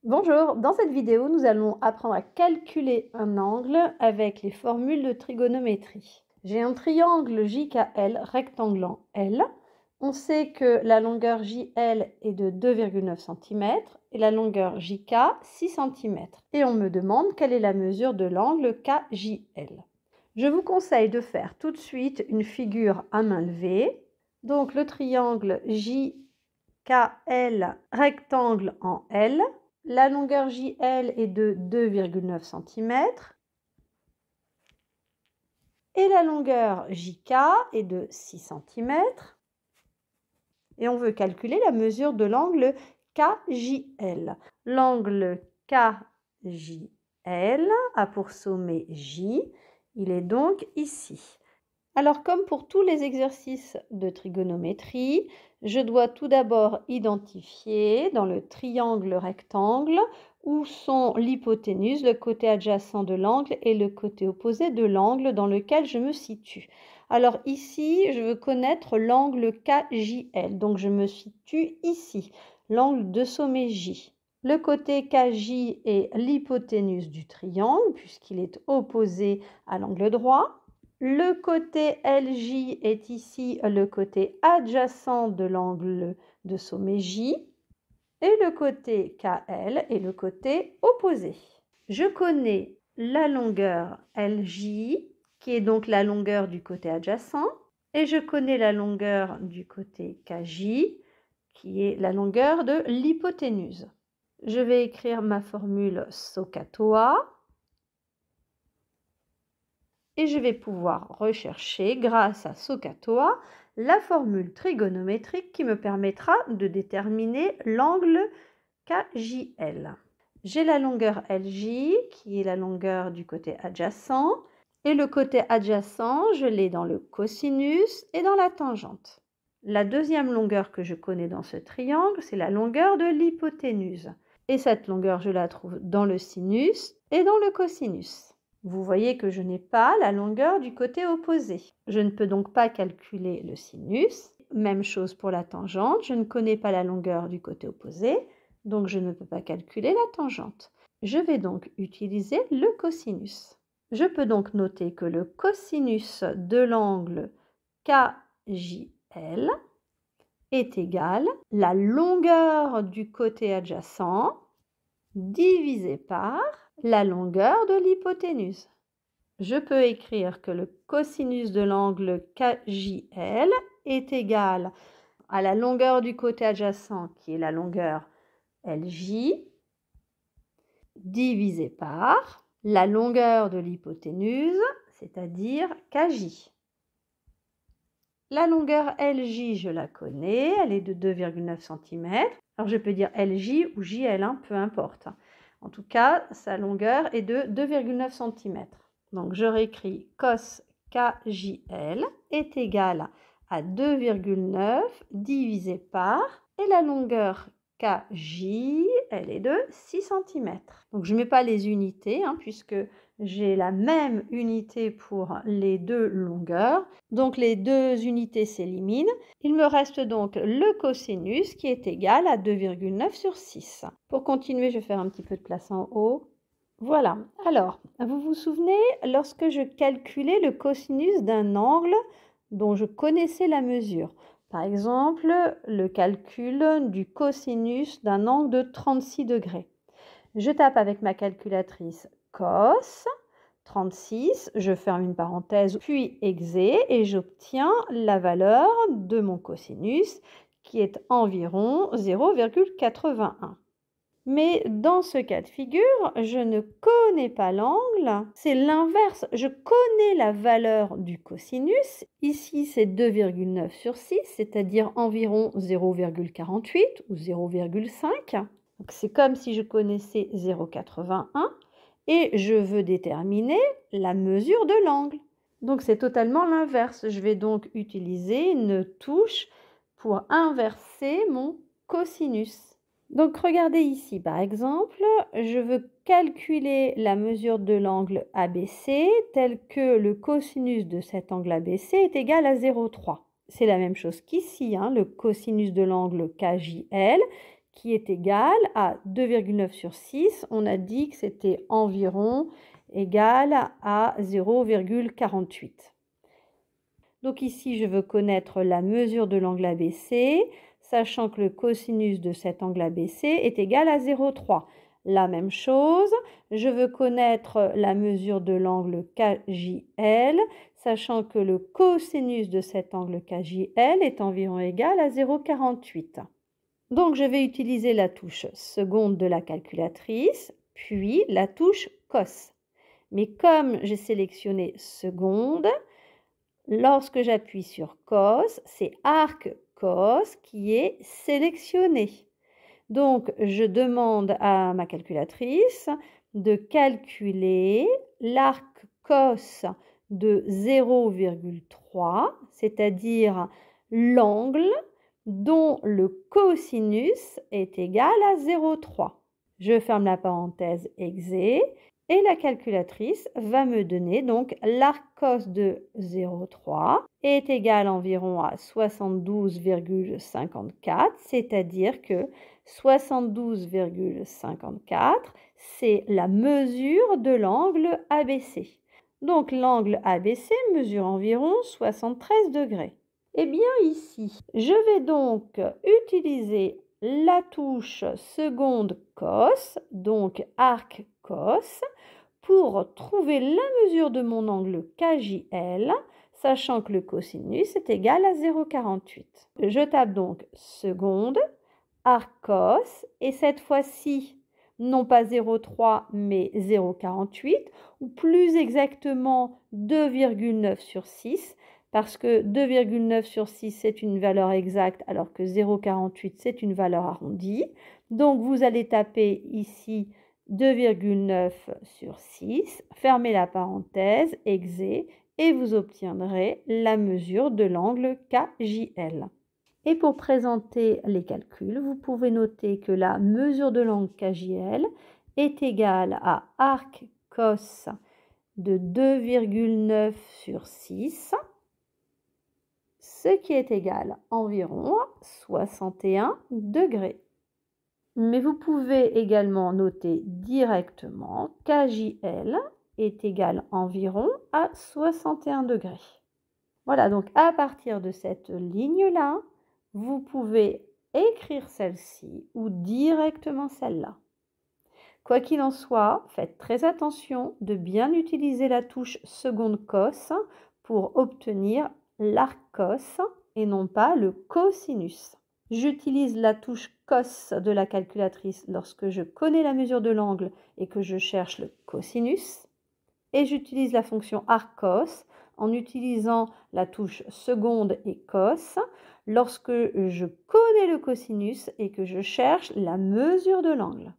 Bonjour, dans cette vidéo, nous allons apprendre à calculer un angle avec les formules de trigonométrie. J'ai un triangle JKL rectangle en L. On sait que la longueur JL est de 2,9 cm et la longueur JK 6 cm. Et on me demande quelle est la mesure de l'angle KJL. Je vous conseille de faire tout de suite une figure à main levée. Donc le triangle JKL rectangle en L. La longueur JL est de 2,9 cm et la longueur JK est de 6 cm. Et on veut calculer la mesure de l'angle KJL. L'angle KJL a pour sommet J. Il est donc ici. Alors, comme pour tous les exercices de trigonométrie, je dois tout d'abord identifier dans le triangle rectangle où sont l'hypoténuse, le côté adjacent de l'angle, et le côté opposé de l'angle dans lequel je me situe. Alors ici, je veux connaître l'angle KJL, donc je me situe ici, l'angle de sommet J. Le côté KJ est l'hypoténuse du triangle puisqu'il est opposé à l'angle droit. Le côté LJ est ici le côté adjacent de l'angle de sommet J et le côté KL est le côté opposé. Je connais la longueur LJ qui est donc la longueur du côté adjacent et je connais la longueur du côté KJ qui est la longueur de l'hypoténuse. Je vais écrire ma formule SOHCAHTOA. Et je vais pouvoir rechercher, grâce à SOHCAHTOA, la formule trigonométrique qui me permettra de déterminer l'angle KJL. J'ai la longueur LJ, qui est la longueur du côté adjacent, et le côté adjacent, je l'ai dans le cosinus et dans la tangente. La deuxième longueur que je connais dans ce triangle, c'est la longueur de l'hypoténuse. Et cette longueur, je la trouve dans le sinus et dans le cosinus. Vous voyez que je n'ai pas la longueur du côté opposé. Je ne peux donc pas calculer le sinus. Même chose pour la tangente. Je ne connais pas la longueur du côté opposé, donc je ne peux pas calculer la tangente. Je vais donc utiliser le cosinus. Je peux donc noter que le cosinus de l'angle KJL est égal à la longueur du côté adjacent divisé par la longueur de l'hypoténuse. Je peux écrire que le cosinus de l'angle KJL est égal à la longueur du côté adjacent, qui est la longueur LJ, divisé par la longueur de l'hypoténuse, c'est-à-dire KJ. La longueur LJ, je la connais, elle est de 2,9 cm. Alors je peux dire LJ ou JL, peu importe. En tout cas, sa longueur est de 2,9 cm. Donc je réécris cos KJL est égal à 2,9 divisé par, et la longueur KJ, elle est de 6 cm. Donc je ne mets pas les unités, puisque j'ai la même unité pour les deux longueurs. Donc les deux unités s'éliminent. Il me reste donc le cosinus qui est égal à 2,9 sur 6. Pour continuer, je vais faire un petit peu de place en haut. Voilà. Alors, vous vous souvenez, lorsque je calculais le cosinus d'un angle dont je connaissais la mesure. Par exemple, le calcul du cosinus d'un angle de 36 degrés. Je tape avec ma calculatrice cos 36, je ferme une parenthèse, puis exé, et j'obtiens la valeur de mon cosinus qui est environ 0,81. Mais dans ce cas de figure, je ne connais pas l'angle, c'est l'inverse. Je connais la valeur du cosinus. Ici, c'est 2,9 sur 6, c'est-à-dire environ 0,48 ou 0,5. C'est comme si je connaissais 0,81 et je veux déterminer la mesure de l'angle. Donc c'est totalement l'inverse. Je vais donc utiliser une touche pour inverser mon cosinus. Donc regardez ici par exemple, je veux calculer la mesure de l'angle ABC tel que le cosinus de cet angle ABC est égal à 0,3. C'est la même chose qu'ici, le cosinus de l'angle KJL qui est égal à 2,9 sur 6. On a dit que c'était environ égal à 0,48. Donc ici, je veux connaître la mesure de l'angle ABC, sachant que le cosinus de cet angle ABC est égal à 0,3. La même chose, je veux connaître la mesure de l'angle KJL, sachant que le cosinus de cet angle KJL est environ égal à 0,48. Donc, je vais utiliser la touche seconde de la calculatrice, puis la touche cos. Mais comme j'ai sélectionné seconde, lorsque j'appuie sur cos, c'est arc cos qui est sélectionné. Donc, je demande à ma calculatrice de calculer l'arc cos de 0,3, c'est-à-dire l'angle dont le cosinus est égal à 0,3. Je ferme la parenthèse exé et la calculatrice va me donner donc l'arc cos de 0,3 est égal environ à 72,54, c'est-à-dire que 72,54, c'est la mesure de l'angle ABC. Donc l'angle ABC mesure environ 73 degrés. Eh bien ici, je vais donc utiliser la touche seconde cos, donc arc cos, pour trouver la mesure de mon angle KJL, sachant que le cosinus est égal à 0,48. Je tape donc seconde, arc cos, et cette fois-ci, non pas 0,3 mais 0,48, ou plus exactement 2,9 sur 6, parce que 2,9 sur 6, c'est une valeur exacte, alors que 0,48, c'est une valeur arrondie. Donc, vous allez taper ici 2,9 sur 6, fermez la parenthèse, exé, et vous obtiendrez la mesure de l'angle KJL. Et pour présenter les calculs, vous pouvez noter que la mesure de l'angle KJL est égale à arc cos de 2,9 sur 6, ce qui est égal environ à 61 degrés. Mais vous pouvez également noter directement KJL est égal environ à 61 degrés. Voilà, donc à partir de cette ligne-là, vous pouvez écrire celle-ci ou directement celle-là. Quoi qu'il en soit, faites très attention de bien utiliser la touche seconde cos pour obtenir l'arc cos et non pas le cosinus. J'utilise la touche cos de la calculatrice lorsque je connais la mesure de l'angle et que je cherche le cosinus. Et j'utilise la fonction arc cos en utilisant la touche seconde et cos lorsque je connais le cosinus et que je cherche la mesure de l'angle.